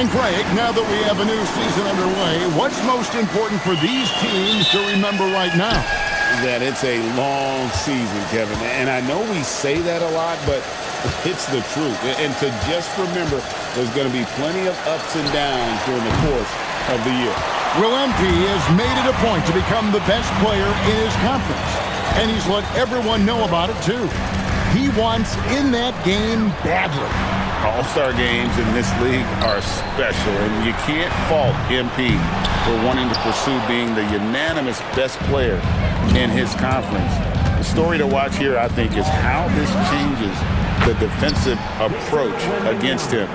And Greg, now that we have a new season underway, what's most important for these teams to remember right now? That it's a long season, Kevin. And I know we say that a lot, but it's the truth. And to just remember, there's going to be plenty of ups and downs during the course of the year. Well, MP has made it a point to become the best player in his conference. And he's let everyone know about it, too. He wants in that game badly. All-star games in this league are special, and you can't fault MP for wanting to pursue being the unanimous best player in his conference. The story to watch here, I think, is how this changes the defensive approach against him.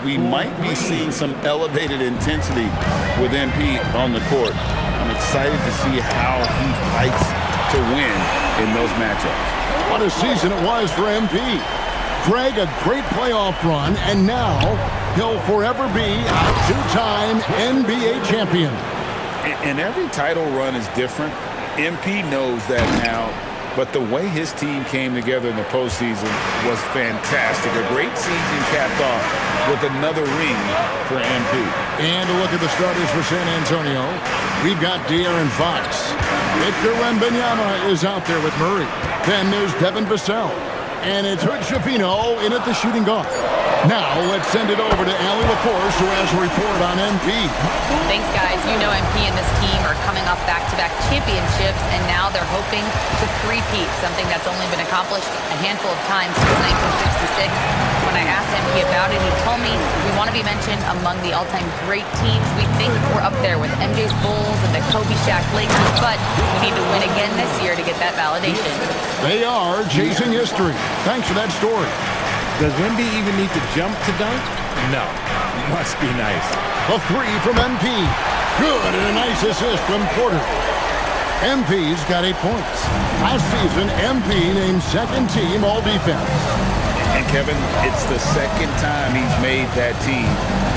We might be seeing some elevated intensity with MP on the court. I'm excited to see how he fights to win in those matchups. What a season it was for MP. Greg, a great playoff run, and now he'll forever be a two-time NBA champion. And every title run is different. MP knows that now, but the way his team came together in the postseason was fantastic. A great season capped off with another ring for MP. And a look at the starters for San Antonio. We've got De'Aaron Fox. Victor Wembanyama is out there with Murray. Then there's Devin Vassell. And it's Hood Schifino in at the shooting guard. Now let's send it over to Allie LaForce, who has a report on MP. Thanks, guys. You know MP and this team are coming off back-to-back championships, and now they're hoping to three-peat, something that's only been accomplished a handful of times since 1966. When I asked MP about it, he told me we want to be mentioned among the all-time great teams. We think we're up there with MJ's Bulls and the Kobe Shaq Lakers, but we need to win again this year to get that validation. They are chasing history. Thanks for that story. Does Wemby even need to jump to dunk? No. Must be nice. A three from MP. Good, and a nice assist from Porter. MP's got 8 points. Last season, MP named second team all-defense. And Kevin, it's the second time he's made that team.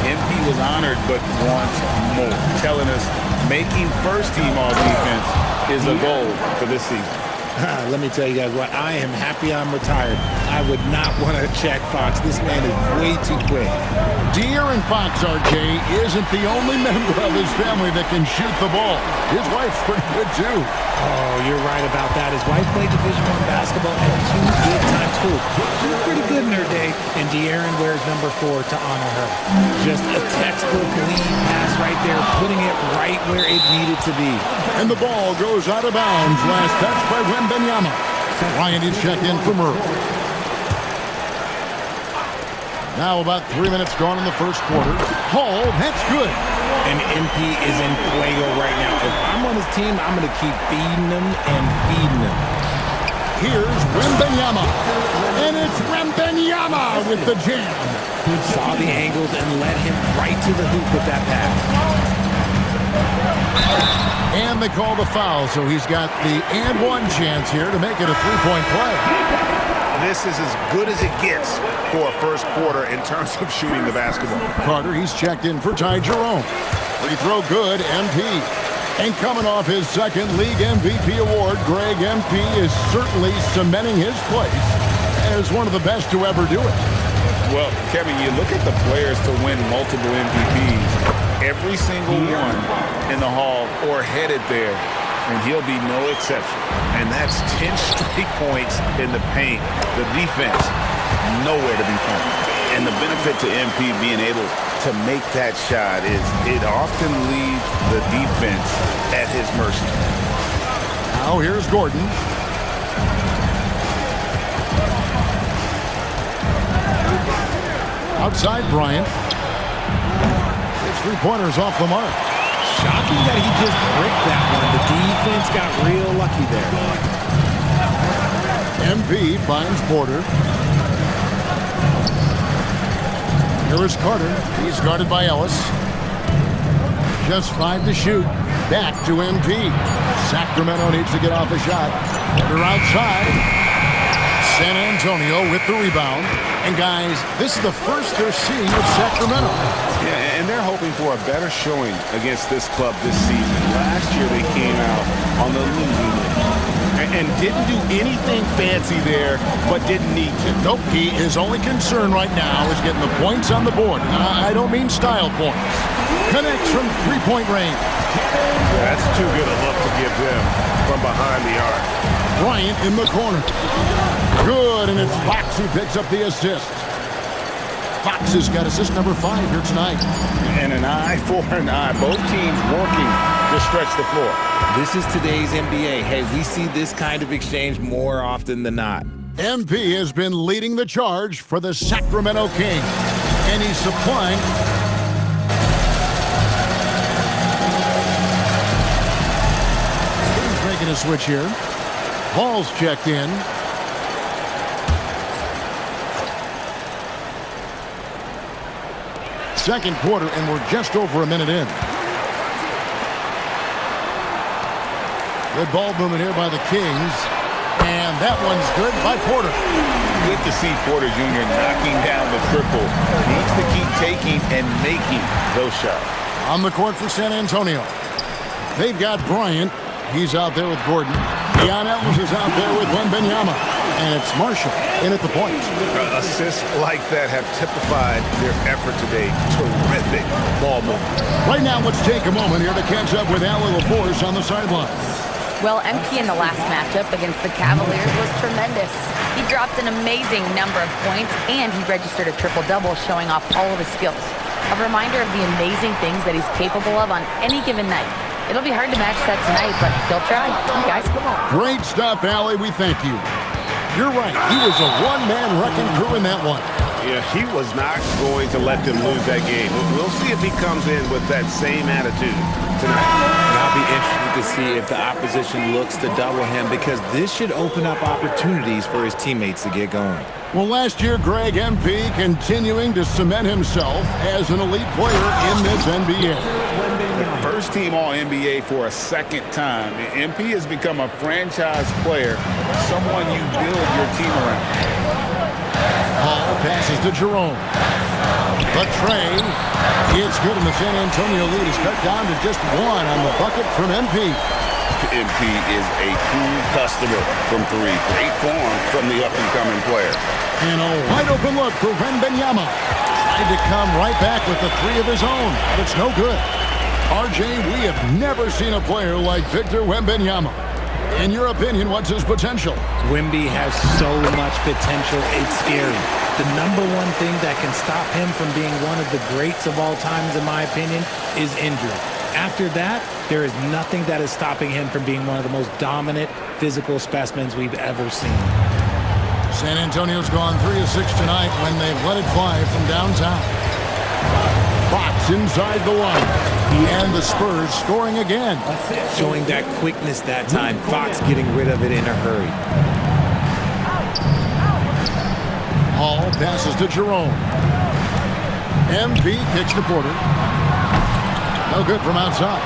MP was honored, but wants more, telling us making first team all-defense is a goal for this season. Let me tell you guys what, I am happy I'm retired. I would not want to check Fox. This man is way too quick. De'Aaron Fox, RJ, isn't the only member of his family that can shoot the ball. His wife's pretty good, too. Oh, you're right about that. His wife played Division I basketball at 2 big-time schools. She was pretty good in her day, and De'Aaron wears number 4 to honor her. Just a textbook lead pass right there, putting it right where it needed to be. And the ball goes out of bounds. Last touch by Wembanyama. Ryan is checked in for Murray. Now about 3 minutes gone in the first quarter. Hall, that's good. And MP is in fuego right now. If I'm on his team, I'm going to keep feeding him and feeding him. Here's Wembanyama. And it's Wembanyama with the jam. Saw the angles and led him right to the hoop with that pass. And they call the foul, so he's got the and one chance here to make it a three-point play. This is as good as it gets for a first quarter in terms of shooting the basketball. Carter, he's checked in for Ty Jerome. Free throw good, MP. And coming off his second league MVP award, Greg, MP is certainly cementing his place as one of the best to ever do it. Well, Kevin, you look at the players to win multiple MVPs. Every single one in the hall or headed there, and he'll be no exception. And that's 10 straight points in the paint. The defense, nowhere to be found. And the benefit to MP being able to make that shot is it often leaves the defense at his mercy. Now here's Gordon. Outside Bryant. His three-pointers off the mark. Shocking that he just bricked that one. The defense got real lucky there. MP finds Porter. Here is Carter. He's guarded by Ellis. Just 5 to shoot. Back to MP. Sacramento needs to get off a shot. Porter outside. San Antonio with the rebound. And guys, this is the first they're seeing of Sacramento. Yeah, and they're hoping for a better showing against this club this season. Last year they came out on the losing end. and didn't do anything fancy there, but didn't need to. Nope, his only concern right now is getting the points on the board. I don't mean style points. Connects from three-point range. That's too good a look to give them from behind the arc. Bryant in the corner. Good, and it's Fox who picks up the assist. Fox has got assist number 5 here tonight. And an eye for an eye. Both teams working to stretch the floor. This is today's NBA. Hey, we see this kind of exchange more often than not. MP has been leading the charge for the Sacramento Kings. And he's supplying. He's making a switch here. Ball's checked in. Second quarter, and we're just over a minute in. Good ball movement here by the Kings. And that one's good by Porter. Good to see Porter Jr. knocking down the triple. Needs to keep taking and making those shots. On the court for San Antonio. They've got Bryant. He's out there with Gordon. Deion Ellis is out there with Wembanyama. And it's Marshall in at the point. Assists like that have typified their effort today. Terrific ball movement. Right now, let's take a moment here to catch up with Allie LaForce on the sideline. Well, MP in the last matchup against the Cavaliers was tremendous. He dropped an amazing number of points, and he registered a triple-double, showing off all of his skills. A reminder of the amazing things that he's capable of on any given night. It'll be hard to match that tonight, but he'll try. You guys, come on. Great stuff, Allie. We thank you. You're right. He was a one-man wrecking crew in that one. Yeah, he was not going to let them lose that game. We'll see if he comes in with that same attitude tonight. And I'll be interested to see if the opposition looks to double him, because this should open up opportunities for his teammates to get going. Well, last year, Greg MP continuing to cement himself as an elite player in this NBA. First team All-NBA for a second time. MP has become a franchise player, someone you build your team around. Hall passes to Jerome. The tray. It's good, and the San Antonio lead is cut down to just 1 on the bucket from MP. MP is a cool customer from 3. Great form from the up-and-coming player. And a wide-open look for Wembanyama. Tried to come right back with the 3 of his own, but it's no good. RJ, we have never seen a player like Victor Wembanyama. In your opinion, what's his potential? Wemby has so much potential, it's scary. The number one thing that can stop him from being one of the greats of all times, in my opinion, is injury. After that, there is nothing that is stopping him from being one of the most dominant physical specimens we've ever seen. San Antonio's gone 3 of 6 tonight when they've let it fly from downtown. Fox inside the line. And the Spurs scoring again. Showing that quickness that time. Fox getting rid of it in a hurry. Hall passes to Jerome. MP kicks to Porter. No good from outside.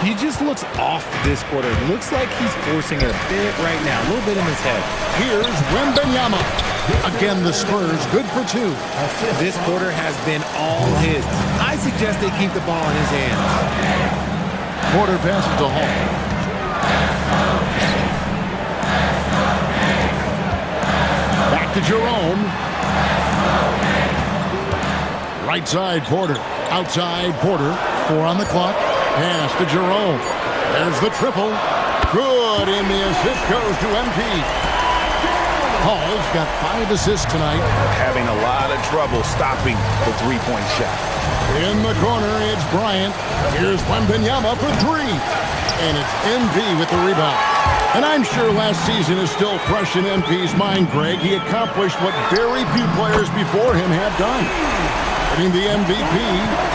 He just looks off this quarter. Looks like he's forcing a bit right now. A little bit in his head. Here's Wembanyama. Again, the Spurs good for 2. This quarter has been all his. I suggest they keep the ball in his hands. Porter passes to Hall. Back to Jerome. Right side, Porter. Outside, Porter. 4 on the clock. Pass to Jerome. There's the triple. Good, and the assist goes to MP. Hall's got 5 assists tonight. Having a lot of trouble stopping the three-point shot. In the corner, it's Bryant. Here's Wembanyama for 3. And it's MP with the rebound. And I'm sure last season is still fresh in MP's mind, Greg. He accomplished what very few players before him have done. Winning the MVP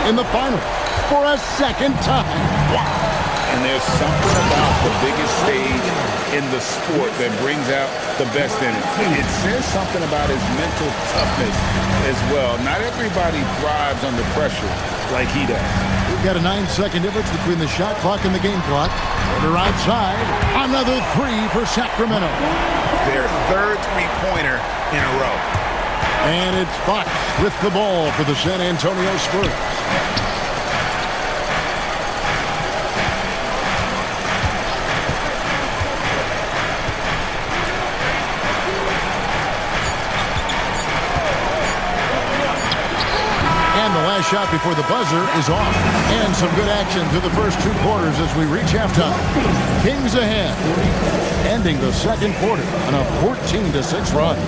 in the final for a second time. Wow. And there's something about the biggest stage in the sport that brings out the best in it. It says something about his mental toughness as well. Not everybody thrives under pressure like he does. We've got a 9-second difference between the shot clock and the game clock. Porter outside. Another 3 for Sacramento. Their third three-pointer in a row. And it's Fox with the ball for the San Antonio Spurs. And the last shot before the buzzer is off. And some good action through the first 2 quarters as we reach halftime. Kings ahead, ending the second quarter on a 14-6 run.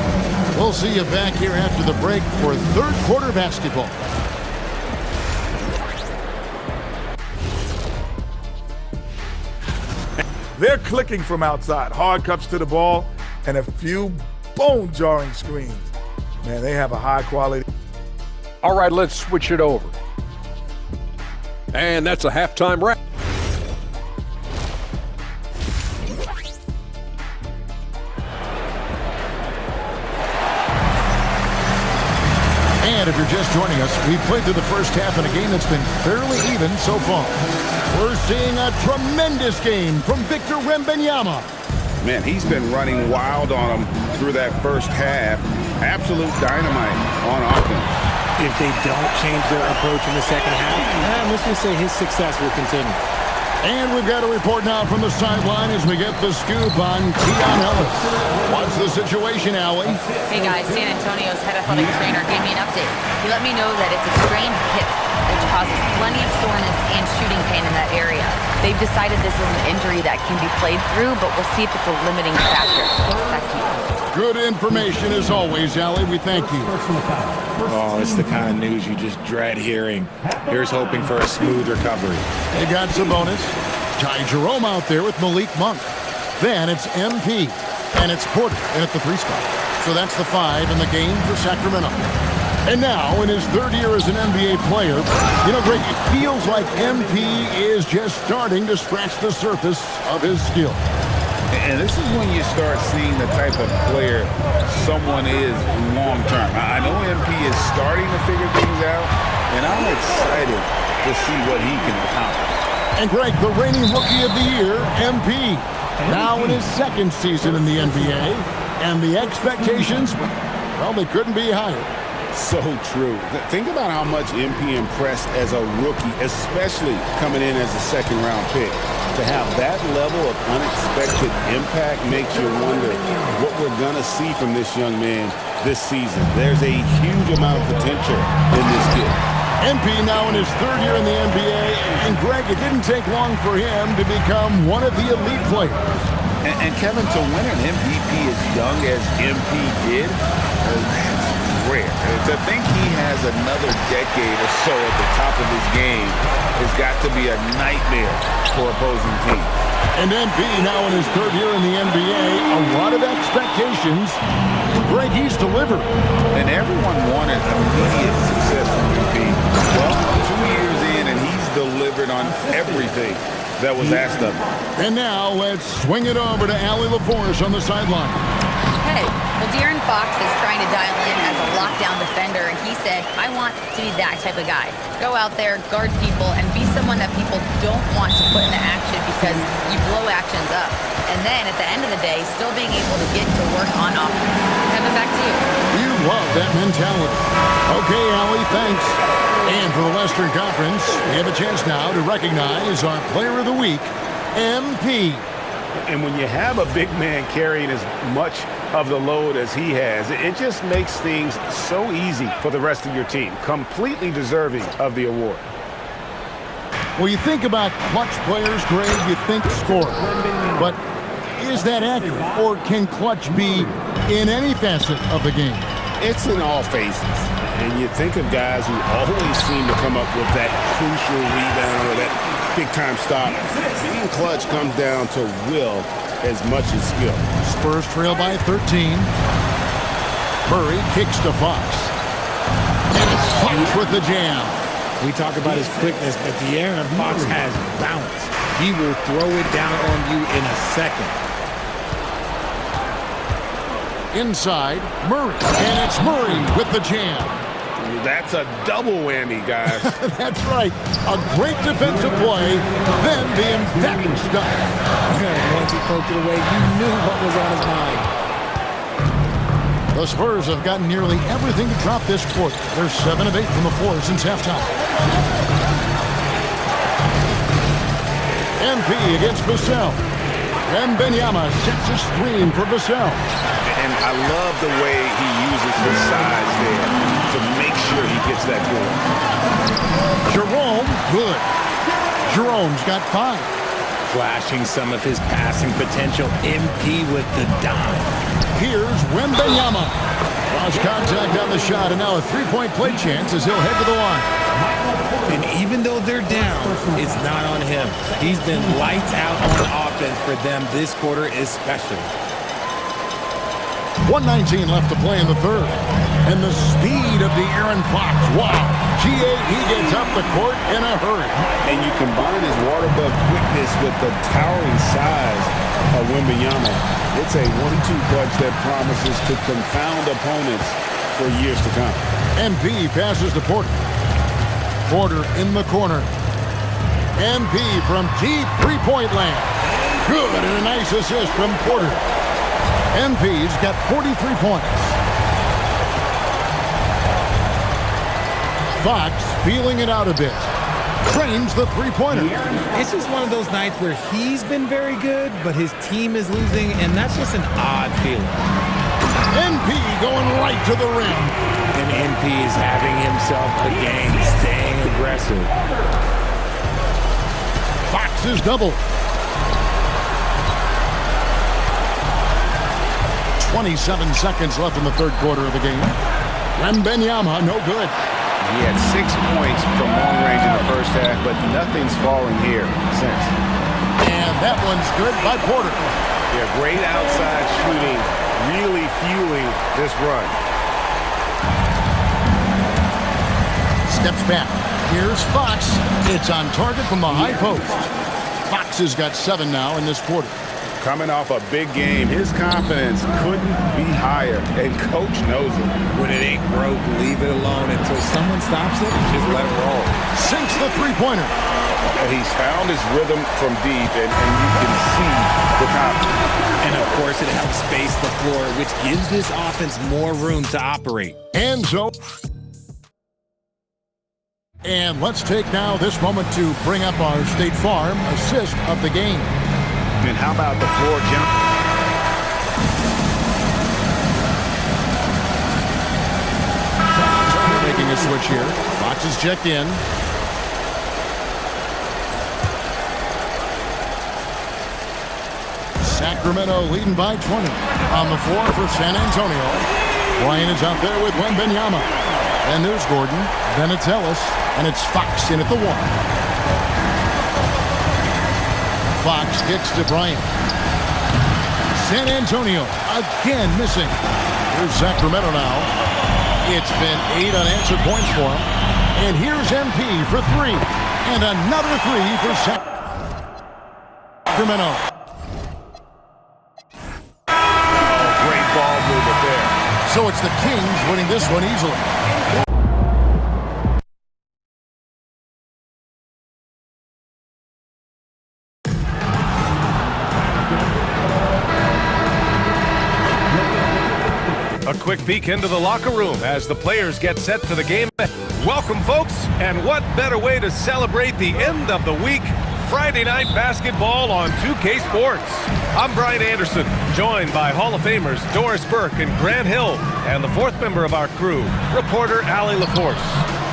We'll see you back here after the break for third quarter basketball. They're clicking from outside. Hard cuts to the ball and a few bone-jarring screens. Man, they have a high quality. All right, let's switch it over. And that's a halftime wrap. And if you're just joining us, we played through the first half in a game that's been fairly even so far. We're seeing a tremendous game from Victor Wembanyama. Man, he's been running wild on him through that first half. Absolute dynamite on offense. If they don't change their approach in the second half, let's just say his success will continue. And we've got a report now from the sideline as we get the scoop on Keon Ellis. What's the situation, Allie? Hey guys, San Antonio's head athletic trainer gave me an update. He let me know that it's a strained hip that causes plenty of soreness and shooting pain in that area. They've decided this is an injury that can be played through, but we'll see if it's a limiting factor. Back to you. Good information as always, Allie. We thank you. Oh, it's the kind of news you just dread hearing. Here's hoping for a smooth recovery. They got Sabonis. Ty Jerome out there with Malik Monk. Then it's MP. And it's Porter in at the 3 spot. So that's the 5 in the game for Sacramento. And now, in his 3rd year as an NBA player, you know, Greg, it feels like MP is just starting to scratch the surface of his skill. And this is when you start seeing the type of player someone is long-term. I know MP is starting to figure things out, and I'm excited to see what he can accomplish. And Greg, the reigning Rookie of the Year, MP, now in his 2nd season in the NBA, and the expectations, well, they couldn't be higher. So true. Think about how much MP impressed as a rookie, especially coming in as a 2nd-round pick. To have that level of unexpected impact makes you wonder what we're going to see from this young man this season. There's a huge amount of potential in this kid. MP now in his 3rd year in the NBA, and Greg, it didn't take long for him to become one of the elite players. And Kevin, to win an MVP as young as MP did, that's rare. To think he has another decade or so at the top of his game has got to be a nightmare for opposing teams. And MP now in his 3rd year in the NBA, a lot of expectations. Greg, he's delivered. And everyone wanted immediate success from MP. Well, 2 years in, and he's delivered on everything that was asked of him. And now let's swing it over to Allie LaForce on the sideline. Hey, well, De'Aaron Fox is trying to dial in as a lockdown defender, and he said, I want to be that type of guy. Go out there, guard people, and be someone that people don't want to put into action because you blow actions up. And then, at the end of the day, still being able to get to work on offense. Kevin, back to you. You love that mentality. Okay, Allie, thanks. And for the Western Conference, we have a chance now to recognize our Player of the Week, MP. And when you have a big man carrying as much of the load as he has, it just makes things so easy for the rest of your team. Completely deserving of the award. Well, you think about clutch players, Greg, you think scorer. But is that accurate? Or can clutch be in any facet of the game? It's in all phases. And you think of guys who always seem to come up with that crucial rebound or that big-time stop. Being clutch comes down to will as much as skill. Spurs trail by 13. Murray kicks to Fox. And it's Fox with the jam. We talk about his quickness, but De'Aaron Fox has bounce. He will throw it down on you in a second. Inside, Murray. And it's Murray with the jam. That's a double whammy, guys. That's right. A great defensive play, then the emphatic stuff. Once he poked it away, you knew what was on his mind. The Spurs have gotten nearly everything to drop this quarter. They're 7 of 8 from the floor since halftime. MP against Vassell. Wembanyama sets a screen for Vassell. And I love the way he uses his size there to make make sure he gets that board. Jerome, good. Jerome's got 5. Flashing some of his passing potential. MP with the dime. Here's Wembanyama. Lost contact on the shot, and now a three-point play chance as he'll head to the line. And even though they're down, it's not on him. He's been lights out on offense for them this quarter especially. 1:19 left to play in the third. And the speed of the Aaron Fox. Wow. He gets up the court in a hurry. And you combine his water bug quickness with the towering size of Wembanyama. It's a 1-2 punch that promises to confound opponents for years to come. MP passes to Porter. Porter in the corner. MP from deep three-point land. Good, and a nice assist from Porter. MP's got 43 points. Fox feeling it out a bit. Trains the three-pointer. It's just one of those nights where he's been very good, but his team is losing, and that's just an odd feeling. MP going right to the rim. And MP is having himself a game, staying aggressive. Fox is double. 27 seconds left in the third quarter of the game. Wembanyama, no good. He had 6 points from long range in the first half, but nothing's falling here since. And that one's good by Porter. Yeah, great outside shooting, really fueling this run. Steps back. Here's Fox. It's on target from the high post. Fox has got 7 now in this quarter. Coming off a big game, his confidence couldn't be higher, and coach knows it. When it ain't broke, leave it alone until someone stops it. Just let it roll. Sinks the three-pointer. And he's found his rhythm from deep, and you can see the confidence. And, of course, it helps space the floor, which gives this offense more room to operate. And let's take now this moment to bring up our State Farm assist of the game. And how about the floor jump? Making a switch here. Fox is checked in. Sacramento leading by 20 on the floor for San Antonio. Bryant is out there with Wembanyama. And there's Gordon. Then it's Ellis. And it's Fox in at the 1. Fox gets to Bryant. San Antonio again missing. Here's Sacramento now. It's been 8 unanswered points for him. And here's MP for 3. And another 3 for Sacramento. Great ball movement there. So it's the Kings winning this one easily. A quick peek into the locker room as the players get set for the game. Welcome, folks, and what better way to celebrate the end of the week? Friday night basketball on 2K Sports. I'm Brian Anderson, joined by Hall of Famers Doris Burke and Grant Hill, and the fourth member of our crew, reporter Allie LaForce.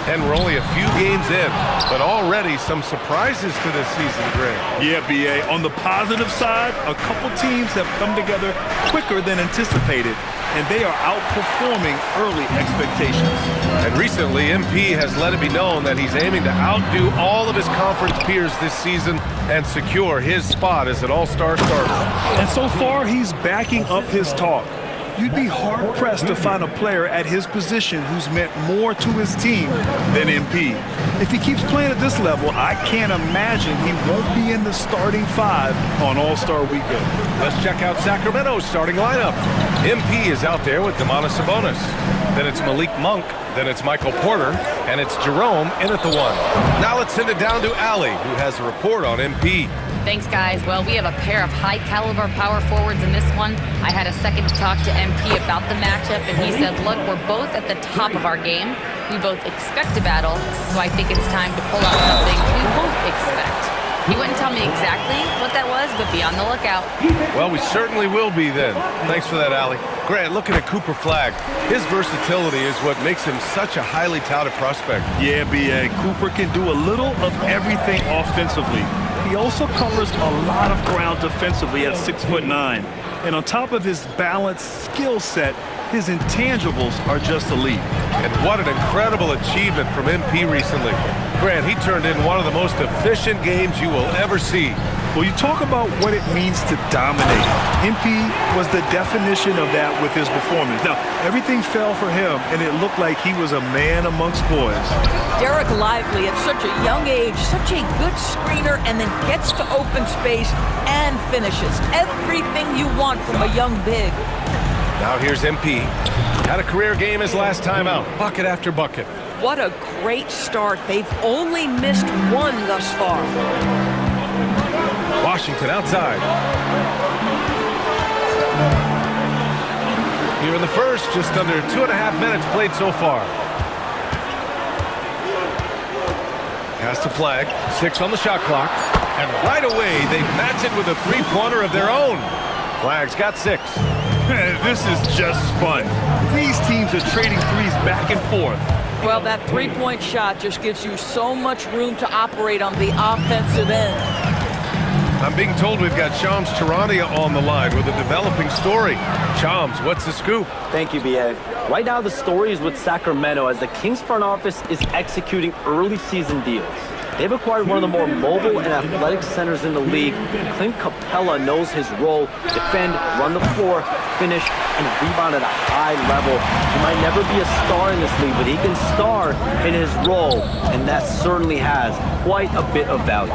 And we're only a few games in, but already some surprises to this season, Grant. Yeah, B.A. On the positive side, a couple teams have come together quicker than anticipated, and they are outperforming early expectations. And recently, MP has let it be known that he's aiming to outdo all of his conference peers this season and secure his spot as an all-star starter. And so far, he's backing up his talk. You'd be hard-pressed to find a player at his position who's meant more to his team than MP. If he keeps playing at this level, I can't imagine he won't be in the starting 5 on All-Star Weekend. Let's check out Sacramento's starting lineup. MP is out there with Domantas Sabonis. Then it's Malik Monk. Then it's Michael Porter. And it's Jerome in at the 1. Now let's send it down to Allie, who has a report on MP. Thanks, guys. Well, we have a pair of high-caliber power forwards in this one. I had a second to talk to MP about the matchup, and he said, look, we're both at the top of our game. We both expect a battle, so I think it's time to pull out something we won't expect. He wouldn't tell me exactly what that was, but be on the lookout. Well, we certainly will be then. Thanks for that, Allie. Grant, looking at Cooper Flagg, his versatility is what makes him such a highly touted prospect. Yeah, B.A. Cooper can do a little of everything offensively. He also covers a lot of ground defensively at 6'9". And on top of his balanced skill set, his intangibles are just elite. And what an incredible achievement from MP recently. Grant, he turned in one of the most efficient games you will ever see. Well, you talk about what it means to dominate. MP was the definition of that with his performance. Now, everything fell for him, and it looked like he was a man amongst boys. Derek Lively, at such a young age, such a good screener, and then gets to open space and finishes. Everything you want from a young big. Now here's MP. Had a career game his last time out, bucket after bucket. What a great start. They've only missed one thus far. Washington outside. Here in the first, just under 2.5 minutes played so far. Pass to Flagg, 6 on the shot clock. And right away, they match it with a three-pointer of their own. Flagg's got 6. This is just fun. These teams are trading threes back and forth. Well, that three-point shot just gives you so much room to operate on the offensive end. I'm being told we've got Shams Charania on the line with a developing story. Shams, what's the scoop? Thank you, B.A. Right now, the story is with Sacramento as the Kings front office is executing early season deals. They've acquired one of the more mobile and athletic centers in the league. Clint Capella knows his role: defend, run the floor, finish, and rebound at a high level. He might never be a star in this league, but he can star in his role, and that certainly has quite a bit of value.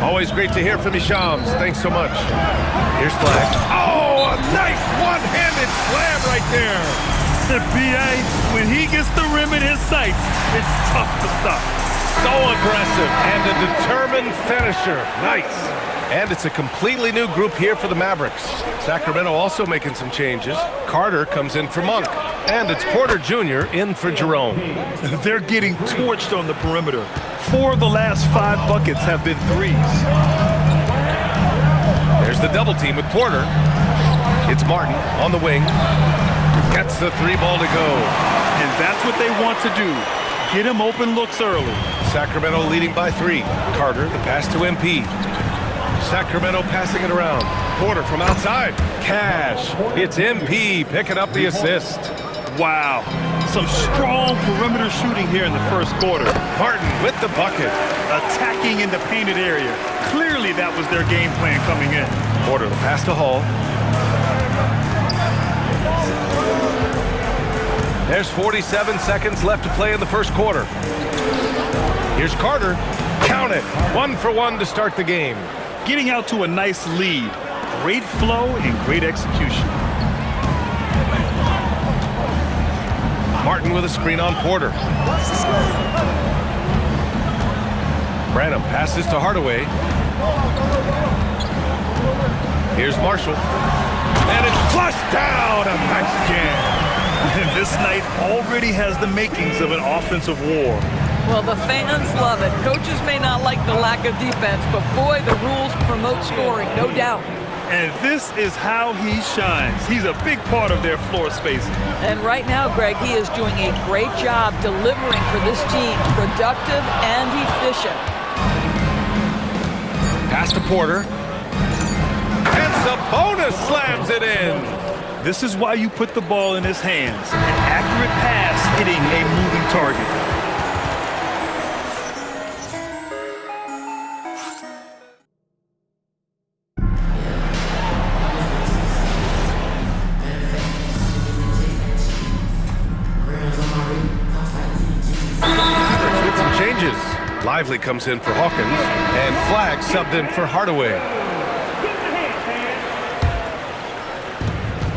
Always great to hear from you, Shams. Thanks so much. Here's Flagg. Oh, a nice one-handed slam right there. The B.A., when he gets the rim in his sights, it's tough to stop. So aggressive and a determined finisher. Nice. And it's a completely new group here for the Mavericks. Sacramento also making some changes. Carter comes in for Monk. And it's Porter Jr. in for Jerome. They're getting torched on the perimeter. 4 of the last 5 buckets have been threes. There's the double team with Porter. It's Martin on the wing. Gets the 3-ball to go. And that's what they want to do. Get him open looks early. Sacramento leading by 3. Carter, the pass to MP. Sacramento passing it around. Porter from outside. Cash. It's MP picking up the assist. Wow. Some strong perimeter shooting here in the first quarter. Martin with the bucket. Attacking in the painted area. Clearly that was their game plan coming in. Porter, the pass to Hall. There's 47 seconds left to play in the first quarter. Here's Carter. Count it. 1 for 1 to start the game. Getting out to a nice lead. Great flow and great execution. Martin with a screen on Porter. Branham passes to Hardaway. Here's Marshall. And it's flushed down. A nice jam. And this night already has the makings of an offensive war. Well, the fans love it. Coaches may not like the lack of defense, but boy, the rules promote scoring, no doubt. And this is how he shines. He's a big part of their floor spacing. And right now, Greg, he is doing a great job delivering for this team, productive and efficient. Pass to Porter. And Sabonis slams it in. This is why you put the ball in his hands. An accurate pass hitting a moving target. With some changes. Lively comes in for Hawkins, and Flagg subbed in for Hardaway.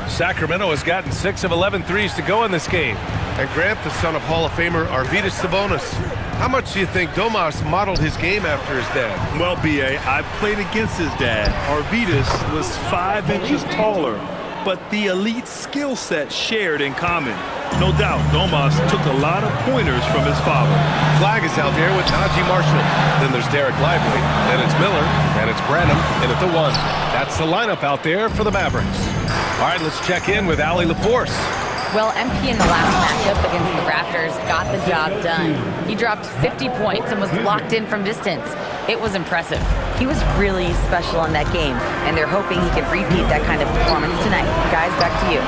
Sacramento has gotten 6 of 11 threes to go in this game. And Grant, the son of Hall of Famer Arvydas Sabonis. How much do you think Domas modeled his game after his dad? Well, B.A., I played against his dad. Arvydas was 5 inches taller, but the elite skill set shared in common. No doubt, Domas took a lot of pointers from his father. Flagg is out there with Najee Marshall. Then there's Derek Lively. Then it's Miller. And it's Branham in at the 1. That's the lineup out there for the Mavericks. All right, let's check in with Allie LaForce. Well, MP in the last matchup against the Raptors got the job done. He dropped 50 points and was locked in from distance. It was impressive. He was really special in that game, and they're hoping he can repeat that kind of performance tonight. Guys, back to you.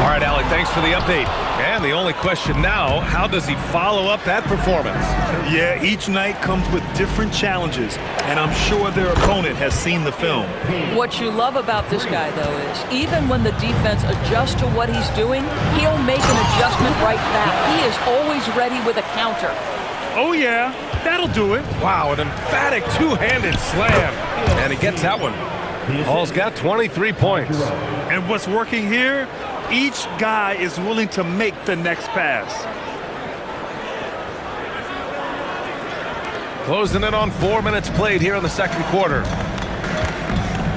All right, Allie, thanks for the update. And the only question now, how does he follow up that performance? Yeah, each night comes with different challenges, and I'm sure their opponent has seen the film. What you love about this guy, though, is even when the defense adjusts to what he's doing, he'll make an adjustment right back. He is always ready with a counter. Oh, yeah, that'll do it. Wow, an emphatic two-handed slam. And he gets that one. Hall's got 23 points. And what's working here? Each guy is willing to make the next pass. Closing in on 4 minutes played here in the second quarter.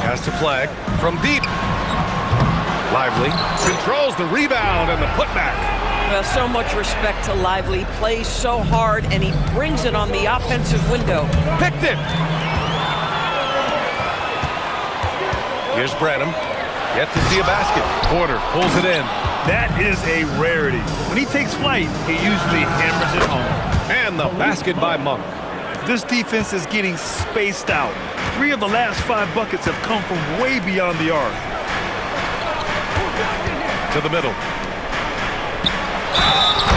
Has to flag from deep. Lively controls the rebound and the putback. Well, so much respect to Lively. Plays so hard, and he brings it on the offensive window. Picked it. Here's Branham. Yet to see a basket. Porter pulls it in. That is a rarity. When he takes flight, he usually hammers it home. And the basket by Monk. This defense is getting spaced out. 3 of the last 5 buckets have come from way beyond the arc. To the middle.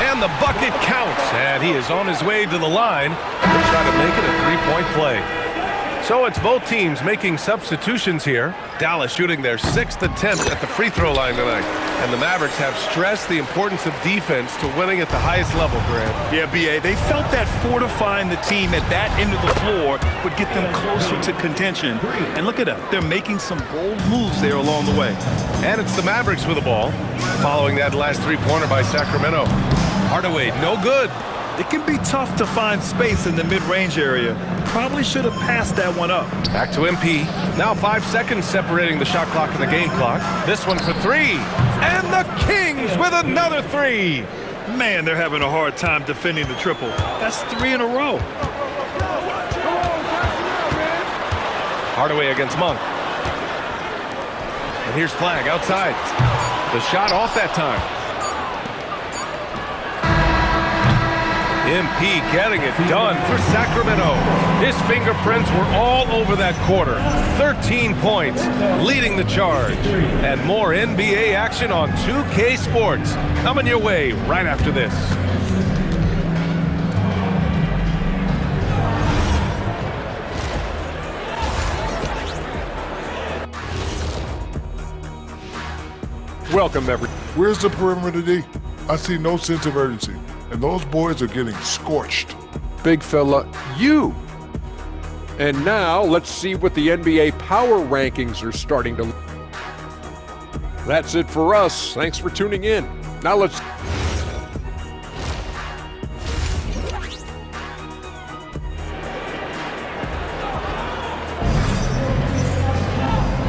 And the bucket counts. And he is on his way to the line to try to make it a three-point play. So it's both teams making substitutions here. Dallas shooting their 6th attempt at the free throw line tonight. And the Mavericks have stressed the importance of defense to winning at the highest level, Grant. Yeah, B.A., they felt that fortifying the team at that end of the floor would get them closer to contention. And look at them. They're making some bold moves there along the way. And it's the Mavericks with the ball. Following that last three-pointer by Sacramento. Hardaway, no good. It can be tough to find space in the mid-range area. Probably should have passed that one up. Back to MP. Now 5 seconds separating the shot clock and the game clock. This one for 3. And the Kings with another 3. Man, they're having a hard time defending the triple. That's 3 in a row. Hardaway against Monk. And here's Flag outside. The shot off that time. MP getting it done for Sacramento. His fingerprints were all over that quarter. 13 points, leading the charge. And more NBA action on 2K Sports coming your way right after this. Welcome, everyone. Where's the perimeter D? I see no sense of urgency, and those boys are getting scorched. Big fella, you. And now let's see what the NBA power rankings are starting to. That's it for us. Thanks for tuning in. Now let's.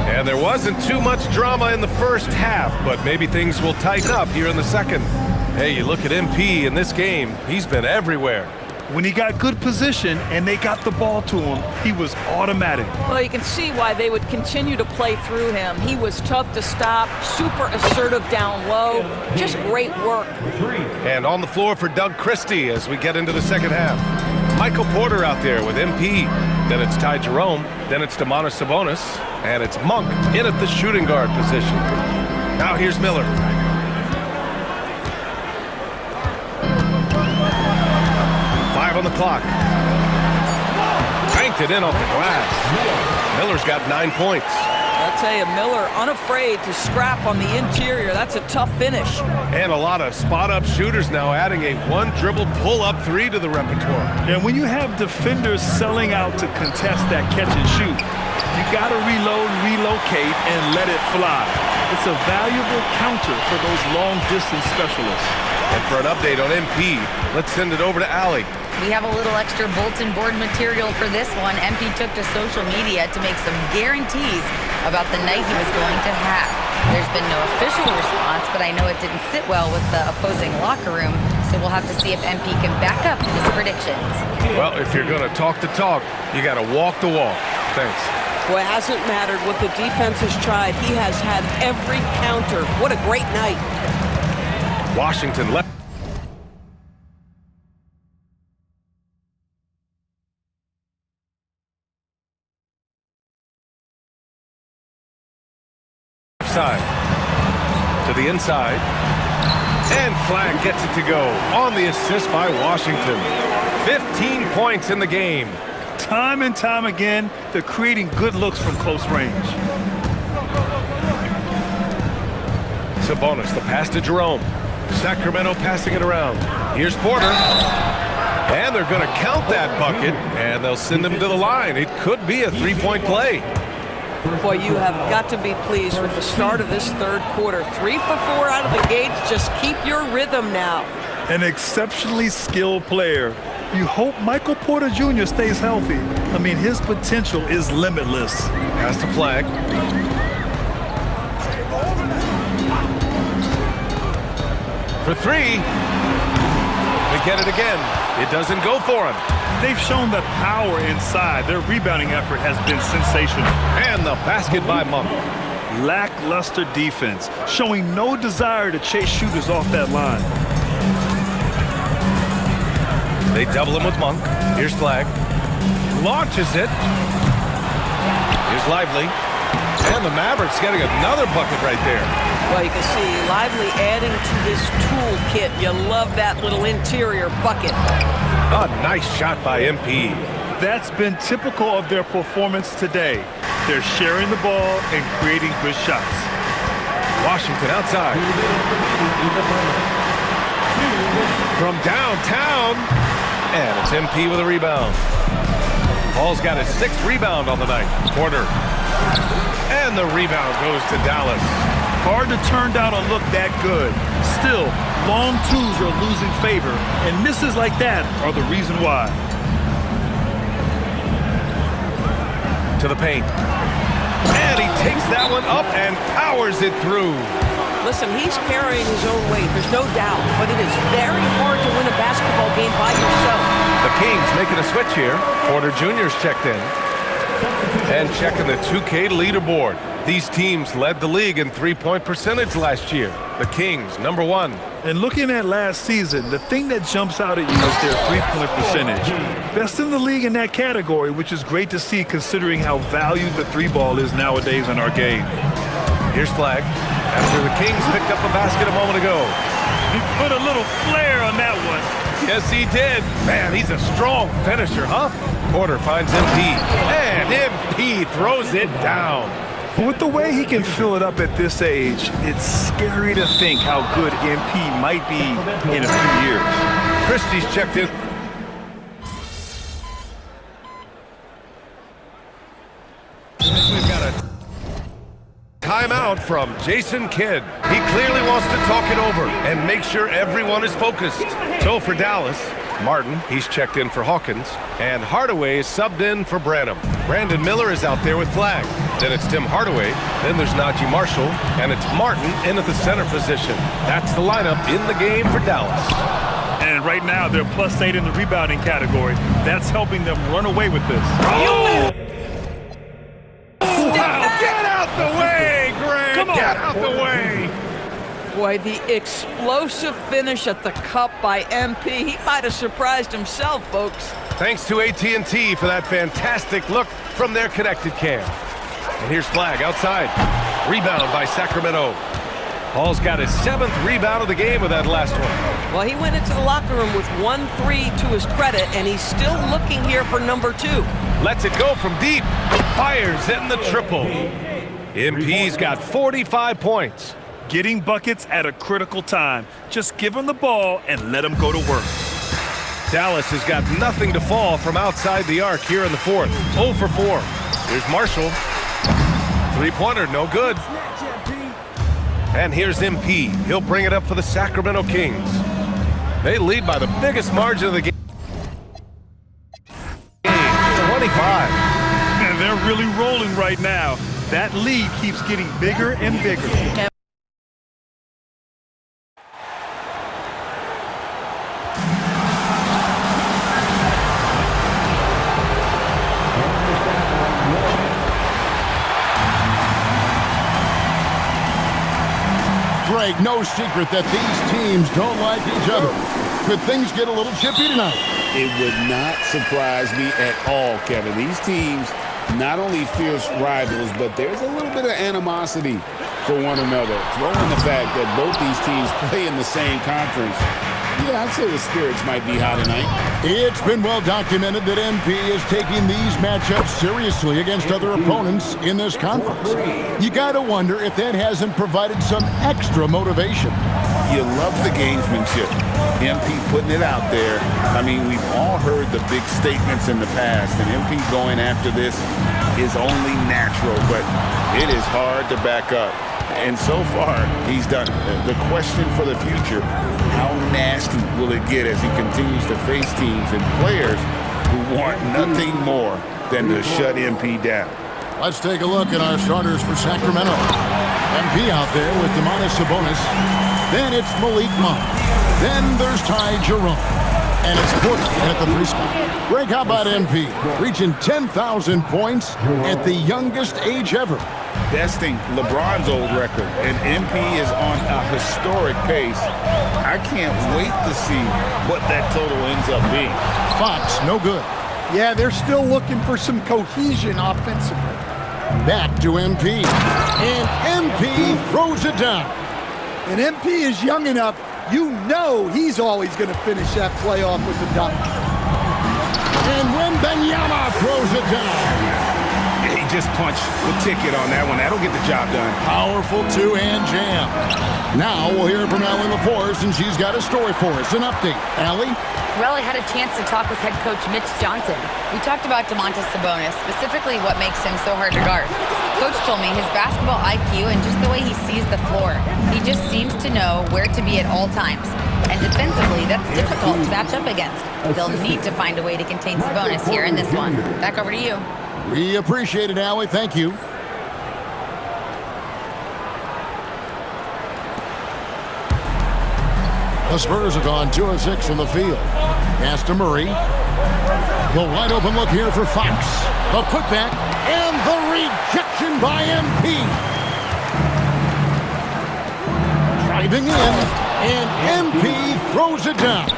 And there wasn't too much drama in the first half, but maybe things will tighten up here in the second. Hey, you look at MP in this game, he's been everywhere. When he got good position and they got the ball to him, he was automatic. Well, you can see why they would continue to play through him. He was tough to stop, super assertive down low, just great work. And on the floor for Doug Christie as we get into the second half. Michael Porter out there with MP. Then it's Ty Jerome. Then it's Domantas Sabonis. And it's Monk in at the shooting guard position. Now here's Miller. On the clock. Banked it in off the glass. Miller's got 9 points. I'll tell you, Miller unafraid to scrap on the interior. That's a tough finish. And a lot of spot-up shooters now adding a one-dribble pull-up 3 to the repertoire. And when you have defenders selling out to contest that catch and shoot, you got to reload, relocate, and let it fly. It's a valuable counter for those long-distance specialists. And for an update on MP, let's send it over to Allie. We have a little extra bulletin board material for this one. MP took to social media to make some guarantees about the night he was going to have. There's been no official response, but I know it didn't sit well with the opposing locker room, so we'll have to see if MP can back up his predictions. Well, if you're going to talk the talk, you got to walk the walk. Thanks. Well, it hasn't mattered what the defense has tried. He has had every counter. What a great night. Washington left side to the inside, and Flag gets it to go on the assist by Washington. 15 points in the game. Time and time again, they're creating good looks from close range. Sabonis, the pass to Jerome. Sacramento passing it around. Here's Porter. And they're going to count that bucket, and they'll send him to the line. It could be a three-point play. Boy, you have got to be pleased with the start of this third quarter. 3 for 4 out of the gates. Just keep your rhythm now. An exceptionally skilled player. You hope Michael Porter Jr. stays healthy. I mean, his potential is limitless. Pass to Flag. For three. They get it again. It doesn't go for him. They've shown that power inside. Their rebounding effort has been sensational. And the basket by Monk. Lackluster defense, showing no desire to chase shooters off that line. They double him with Monk. Here's Flag. Launches it. Here's Lively. And the Mavericks getting another bucket right there. Well, you can see Lively adding to this toolkit. You love that little interior bucket. A nice shot by MP. That's been typical of their performance today. They're sharing the ball and creating good shots. Washington outside. From downtown. And it's MP with a rebound. Paul's got his 6th rebound on the night. Porter. And the rebound goes to Dallas. Hard to turn down a look that good. Still, long twos are losing favor, and misses like that are the reason why. To the paint. And he takes that one up and powers it through. Listen, he's carrying his own weight, there's no doubt, but it is very hard to win a basketball game by yourself. The Kings making a switch here. Porter Jr.'s checked in. And checking the 2K leaderboard. These teams led the league in three-point percentage last year. The Kings, #1. And looking at last season, the thing that jumps out at you is their three-point percentage. Best in the league in that category, which is great to see considering how valued the three ball is nowadays in our game. Here's Flag. After the Kings picked up a basket a moment ago. He put a little flair on that one. Yes, he did. Man, he's a strong finisher, huh? Porter finds MP. And MP throws it down. With the way he can fill it up at this age, it's scary to think how good MP might be in a few years. Christie's checked in. We've got a timeout from Jason Kidd. He clearly wants to talk it over and make sure everyone is focused. So for Dallas, Martin, he's checked in for Hawkins, and Hardaway is subbed in for Branham. Brandon Miller is out there with Flag. Then it's Tim Hardaway, then there's Najee Marshall, and it's Martin in at the center position. That's the lineup in the game for Dallas. And right now, they're +8 in the rebounding category. That's helping them run away with this. Oh! Wow, get out the way, Greg! Come on. Get out the way! Boy, the explosive finish at the cup by MP. He might have surprised himself, folks. Thanks to AT&T for that fantastic look from their connected cam. And here's Flag outside. Rebound by Sacramento. Paul's got his 7th rebound of the game with that last one. Well, he went into the locker room with 1-3 to his credit, and he's still looking here for #2. Lets it go from deep. Fires in the triple. MP's got 45 points. Getting buckets at a critical time. Just give him the ball and let him go to work. Dallas has got nothing to fall from outside the arc here in the 4th. 0 for 4. Here's Marshall. Three-pointer, no good. And here's MP. He'll bring it up for the Sacramento Kings. They lead by the biggest margin of the game. 25. And they're really rolling right now. That lead keeps getting bigger and bigger. Greg, no secret that these teams don't like each other. Could things get a little chippy tonight? It would not surprise me at all, Kevin. These teams, not only fierce rivals, but there's a little bit of animosity for one another. Throw in the fact that both these teams play in the same conference. Yeah, I'd say the spirits might be high tonight. It's been well documented that MP is taking these matchups seriously against other opponents in this conference. You got to wonder if that hasn't provided some extra motivation. You love the gamesmanship. MP putting it out there. I mean, we've all heard the big statements in the past, and MP going after this is only natural, but it is hard to back up. And so far, he's done it. The question for the future, how nasty will it get as he continues to face teams and players who want nothing more than to shut MP down? Let's take a look at our starters for Sacramento. MP out there with Domantas Sabonis. Then it's Malik Monk. Then there's Ty Jerome. And it's Porter at the 3 spot. Greg, how about MP? Reaching 10,000 points at the youngest age ever. Besting LeBron's old record, and MP is on a historic pace. I can't wait to see what that total ends up being. Fox, no good. Yeah, they're still looking for some cohesion offensively. Back to MP. And MP throws it down. And MP is young enough, you know he's always going to finish that playoff with a dunk. And Wembanyama throws it down. He just punched the ticket on that one. That'll get the job done. Powerful two-hand jam. Now we'll hear from Allie LaForce, and she's got a story for us. An update. Allie? Well, I had a chance to talk with head coach Mitch Johnson. We talked about Domantas Sabonis, specifically what makes him so hard to guard. Coach told me his basketball IQ and just the way he sees the floor. He just seems to know where to be at all times. And defensively, that's difficult to match up against. They'll need to find a way to contain Sabonis here in this one. Back over to you. We appreciate it, Allie. Thank you. The Spurs have gone 2 of 6 from the field. Pass to Murray. The wide open look here for Fox. The putback and the rejection by MP. Driving in, and MP throws it down.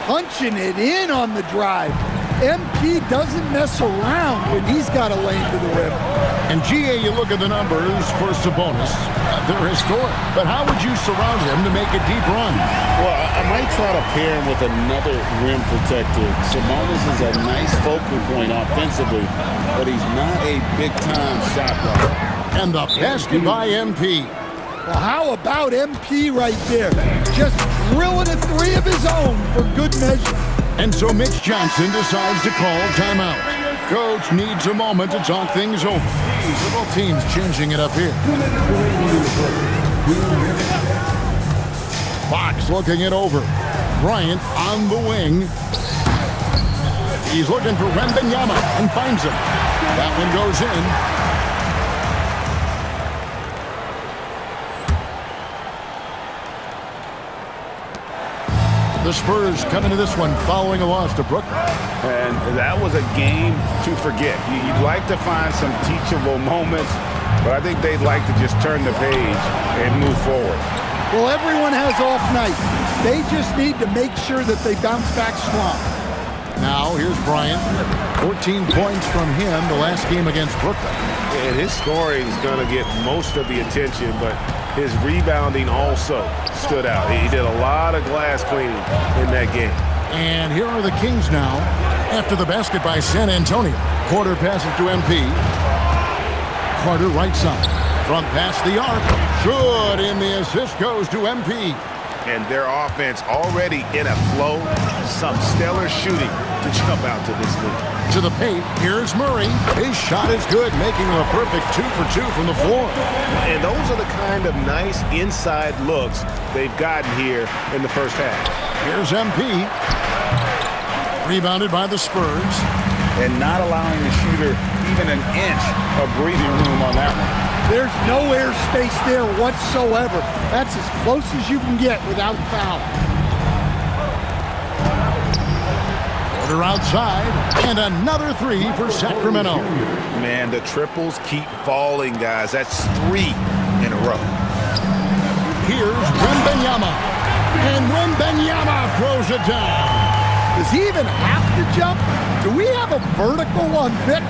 Punching it in on the drive. MP doesn't mess around when he's got a lane to the rim. And GA, you look at the numbers for Sabonis. They're historic. But how would you surround him to make a deep run? Well, I might try to pair him with another rim protector. Sabonis is a nice focal point offensively, but he's not a big-time shot blocker. And the basket by MP. Well, how about MP right there? Just drilling a 3 of his own for good measure. And so Mitch Johnson decides to call timeout. Coach needs a moment to talk things over. Both teams changing it up here. Fox looking it over. Bryant on the wing. He's looking for Wembanyama and finds him. That one goes in. The Spurs come into this one following a loss to Brooklyn. And that was a game to forget. You'd like to find some teachable moments, but I think they'd like to just turn the page and move forward. Well, everyone has off nights. They just need to make sure that they bounce back strong. Now, here's Bryant. 14 points from him the last game against Brooklyn. And his scoring is going to get most of the attention, but his rebounding also stood out. He did a lot of glass cleaning in that game. And here are the Kings now after the basket by San Antonio. Porter passes to MP. Carter right side. Front pass the arc. Good, and the assist goes to MP. And their offense already in a flow. Some stellar shooting to jump out to this lead. To the paint, here's Murray. His shot is good, making him a perfect 2 for 2 from the floor. And those are the kind of nice inside looks they've gotten here in the first half. Here's MP. Rebounded by the Spurs. And not allowing the shooter even an inch of breathing room on that one. There's no airspace there whatsoever. That's as close as you can get without foul. Porter outside, and another 3 for Sacramento. Man, the triples keep falling, guys. That's 3 in a row. He Here's Wembanyama. And Wembanyama throws it down. Does he even have to jump? Do we have a vertical on Vic?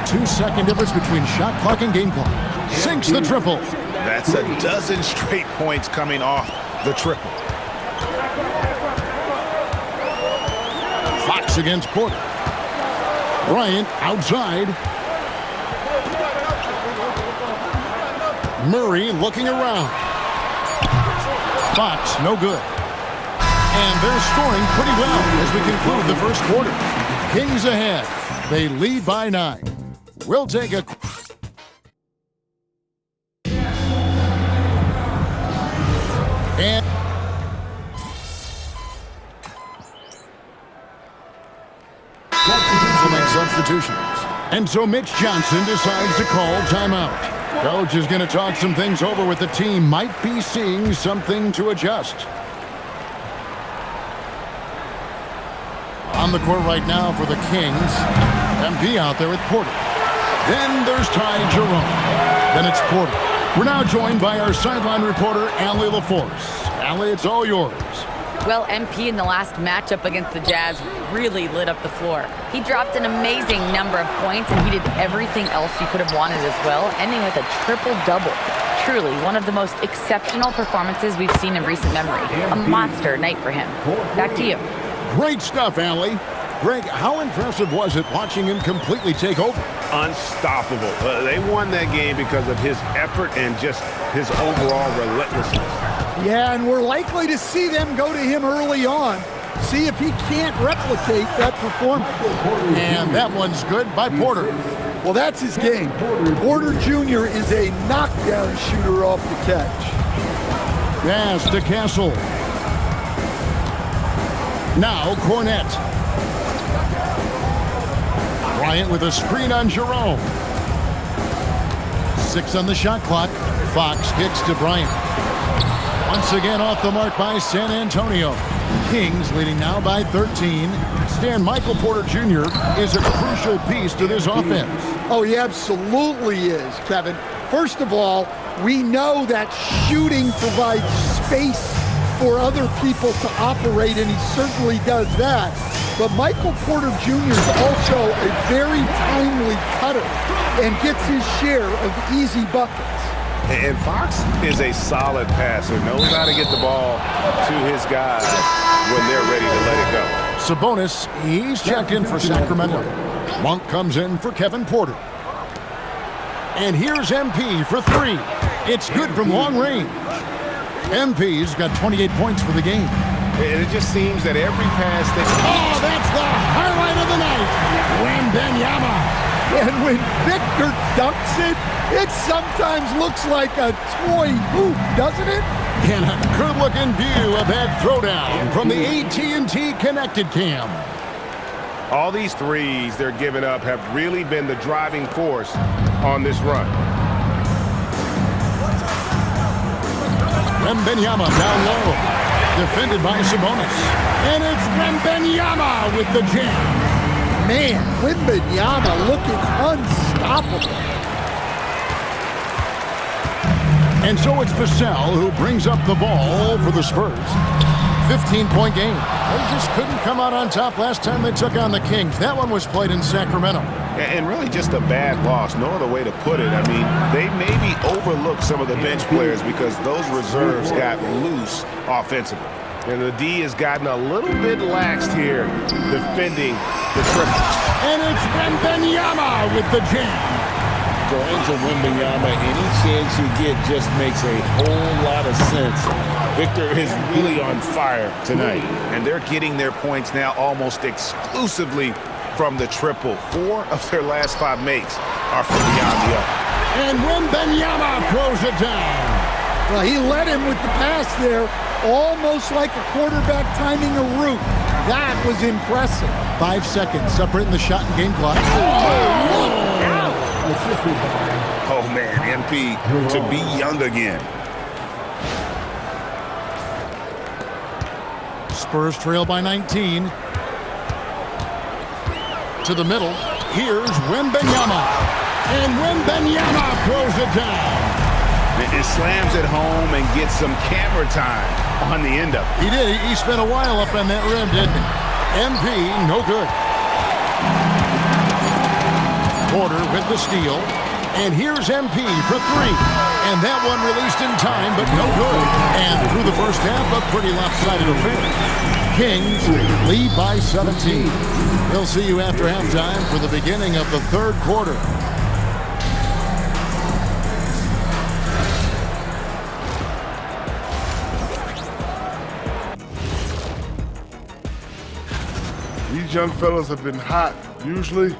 2-second difference between shot clock and game clock. Sinks the triple. That's a dozen straight points coming off the triple. Fox against Porter. Bryant outside. Murray looking around. Fox, no good. And they're scoring pretty well as we conclude the first quarter. Kings ahead. They lead by 9. We'll take a... And... to make substitutions. And so Mitch Johnson decides to call timeout. Coach is going to talk some things over with the team. Might be seeing something to adjust. On the court right now for the Kings. MP out there with Porter. Then there's Ty Jerome. Then it's Porter. We're now joined by our sideline reporter, Allie LaForce. Allie, it's all yours. Well, MP in the last matchup against the Jazz really lit up the floor. He dropped an amazing number of points, and he did everything else you could have wanted as well, ending with a triple-double. Truly, one of the most exceptional performances we've seen in recent memory. A monster night for him. Back to you. Great stuff, Allie. Greg, how impressive was it watching him completely take over? Unstoppable. They won that game because of his effort and just his overall relentlessness. Yeah, and we're likely to see them go to him early on. See if he can't replicate that performance. And that one's good by Porter. Well, that's his game. Porter Jr. is a knockdown shooter off the catch. Pass to Castle. Now Cornette. Bryant with a screen on Jerome. 6 on the shot clock. Fox kicks to Bryant. Once again off the mark by San Antonio. Kings leading now by 13. Stan, Michael Porter Jr. is a crucial piece to this offense. Oh, he absolutely is, Kevin. First of all, we know that shooting provides space for other people to operate, and he certainly does that. But Michael Porter Jr. is also a very timely cutter and gets his share of easy buckets. And Fox is a solid passer, knows how to get the ball to his guys when they're ready to let it go. Sabonis, he's checked in for Sacramento. Monk comes in for Kevin Porter. And here's MP for 3. It's good from long range. MP's got 28 points for the game. And it just seems that every pass that... Oh, that's the highlight of the night. Wembanyama. And when Victor dunks it, it sometimes looks like a toy hoop, doesn't it? And a good-looking view of that throwdown from the AT&T Connected Cam. All these threes they're giving up have really been the driving force on this run. Wembanyama down low. Defended by Sabonis. And it's Wembanyama with the jam. Man, Wembanyama looking unstoppable. And so it's Vassell who brings up the ball for the Spurs. 15-point game. They just couldn't come out on top last time they took on the Kings. That one was played in Sacramento. And really just a bad loss. No other way to put it. I mean, they maybe overlooked some of the bench players because those reserves got loose offensively. And the D has gotten a little bit laxed here defending the triple. And it's Wembanyama with the jam. Going to Wembanyama, any chance you get just makes a whole lot of sense. Victor is really on fire tonight. And they're getting their points now almost exclusively from the triple. 4 of their last 5 makes are from beyond the arc. And Wembanyama throws it down. Well, he led him with the pass there, almost like a quarterback timing a route. That was impressive. 5 seconds separating the shot and game clock. Oh, man, MP to be young again. Spurs trail by 19. To the middle. Here's Wembanyama. And Wembanyama throws it down. and slams it home and gets some camera time on the end of it. He did. He spent a while up on that rim, didn't he? MP, no good. Porter with the steal. And here's MP for three. And that one released in time, but no good. And through the first half, a pretty lopsided affair. Kings lead by 17. We'll see you after halftime for the beginning of the third quarter. These young fellas have been hot. Usually,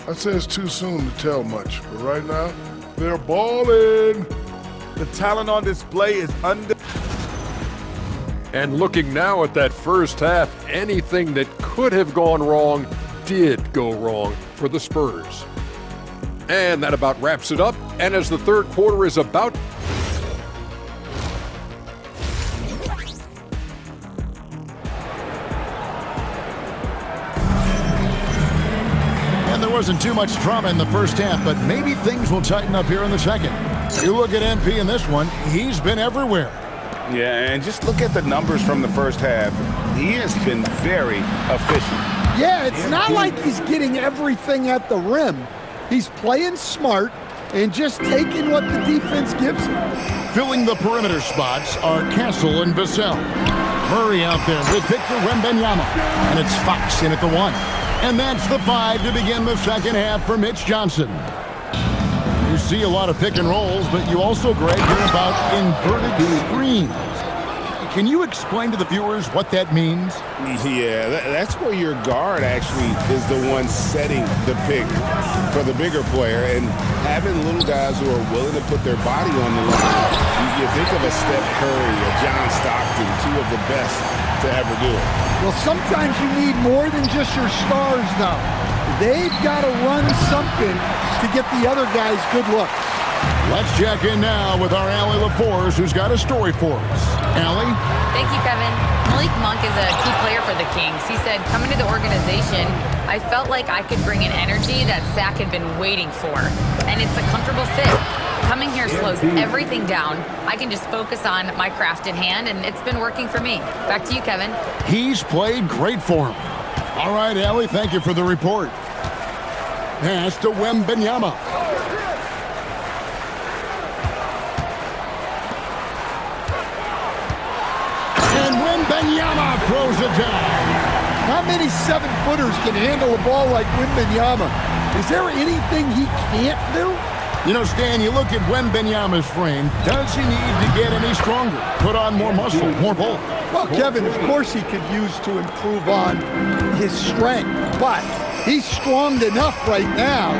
I'd say it's too soon to tell much. But right now, they're balling. The talent on display is And looking now at that first half, anything that could have gone wrong did go wrong for the Spurs. And that about wraps it up. And as the third quarter is about And there wasn't too much drama in the first half, but maybe things will tighten up here in the second. You look at MP in this one, he's been everywhere. Yeah, and just look at the numbers from the first half. He has been very efficient. Yeah, it's not like he's getting everything at the rim. He's playing smart and just taking what the defense gives him. Filling the perimeter spots are Castle and Vassell. Murray out there with Victor Wembanyama. And it's Fox in at the one. And that's the 5 to begin the second half for Mitch Johnson. You see a lot of pick and rolls, but you also, Greg, hear about inverted screens. Can you explain to the viewers what that means? Yeah, that's where your guard actually is the one setting the pick for the bigger player, and having little guys who are willing to put their body on the line. You think of a Steph Curry, a John Stockton, two of the best to ever do it. Well, sometimes you need more than just your stars, though. They've got to run something to get the other guys good looks. Let's check in now with our Allie LaForce, who's got a story for us. Allie? Thank you, Kevin. Malik Monk is a key player for the Kings. He said, coming to the organization, I felt like I could bring an energy that Sac had been waiting for. And it's a comfortable fit. Coming here slows everything down. I can just focus on my craft in hand, and it's been working for me. Back to you, Kevin. He's played great for him. All right, Allie, thank you for the report. Pass to Wembanyama. And Wembanyama throws it down. Not many 7-footers can handle a ball like Wembanyama. Is there anything he can't do? You know, Stan, you look at Wembanyama's frame. Does he need to get any stronger? Put on more muscle, more bulk? Well, Kevin, of course he could use to improve on his strength, but he's strong enough right now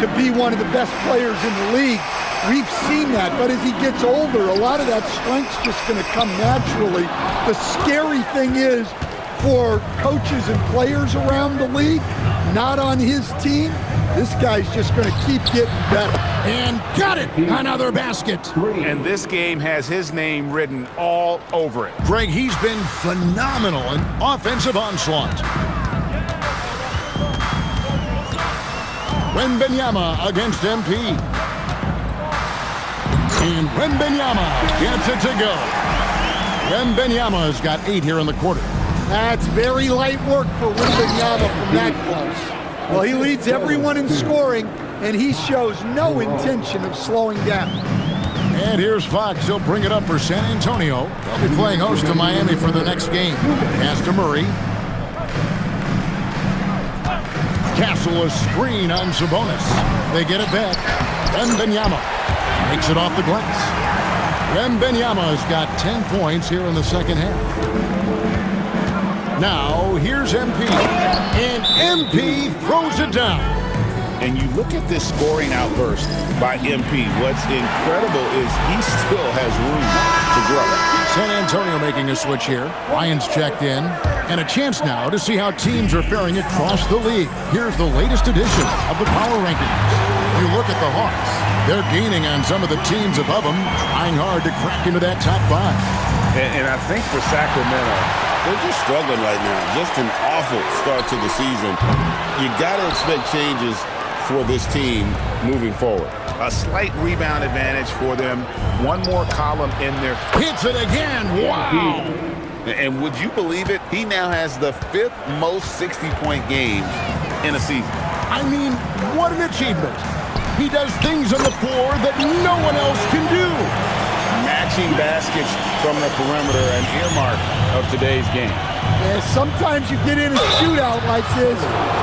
to be one of the best players in the league. We've seen that, but as he gets older, a lot of that strength's just going to come naturally. The scary thing is, for coaches and players around the league, not on his team, this guy's just going to keep getting better. And got it! Another basket. And this game has his name written all over it. Greg, he's been phenomenal in offensive onslaught. Wembanyama against MP. And Wembanyama gets it to go. Wembanyama's got 8 here in the quarter. That's very light work for Wembanyama from that close. Well, he leads everyone in scoring, and he shows no intention of slowing down. And here's Fox. He'll bring it up for San Antonio. They'll be playing host to Miami for the next game. Pass to Murray. Castle a screen on Sabonis. They get it back. Wembanyama makes it off the glass. Wembanyama's got 10 points here in the second half. Now, here's MP. And MP throws it down. And you look at this scoring outburst by MP. What's incredible is he still has room to grow. San Antonio making a switch here. Ryan's checked in. And a chance now to see how teams are faring across the league. Here's the latest edition of the Power Rankings. You look at the Hawks. They're gaining on some of the teams above them, trying hard to crack into that top 5. And I think for Sacramento, they're just struggling right now. Just an awful start to the season. You got to expect changes for this team moving forward. A slight rebound advantage for them. One more column in their... Hits it again. Wow. And would you believe it? He now has the 5th most 60-point games in a season. I mean, what an achievement. He does things on the floor that no one else can do. Matching baskets from the perimeter, an earmark of today's game. Yeah, sometimes you get in a shootout like this,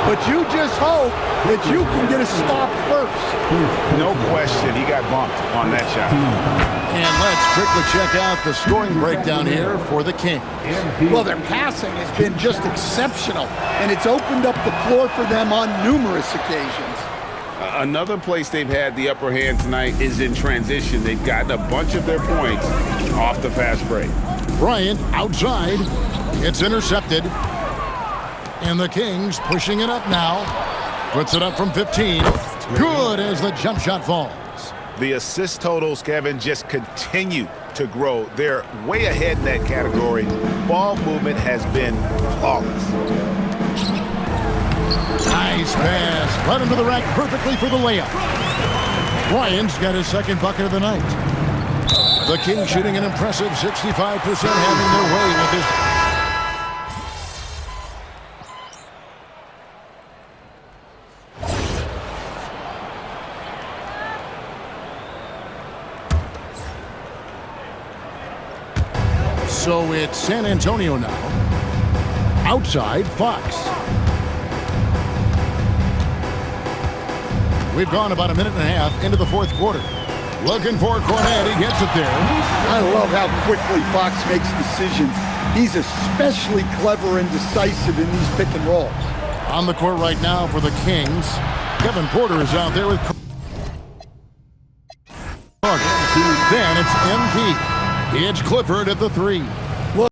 but you just hope that you can get a stop first. No question, he got bumped on that shot. And let's quickly check out the scoring breakdown here for the Kings. Well, their passing has been just exceptional, and it's opened up the floor for them on numerous occasions. Another place they've had the upper hand tonight is in transition. They've gotten a bunch of their points off the fast break. Bryant outside. It's intercepted. And the Kings pushing it up now. Puts it up from 15. Good as the jump shot falls. The assist totals, Kevin, just continue to grow. They're way ahead in that category. Ball movement has been flawless. Nice pass. Led him to the rack perfectly for the layup. Bryant's got his second bucket of the night. The Kings shooting an impressive 65%, having their way with this. So it's San Antonio now. Outside, Fox. We've gone about a minute and a half into the fourth quarter. Looking for Cornet. He gets it there. I love how quickly Fox makes decisions. He's especially clever and decisive in these pick and rolls. On the court right now for the Kings. Kevin Porter is out there with Then it's MP. It's Clifford at the 3.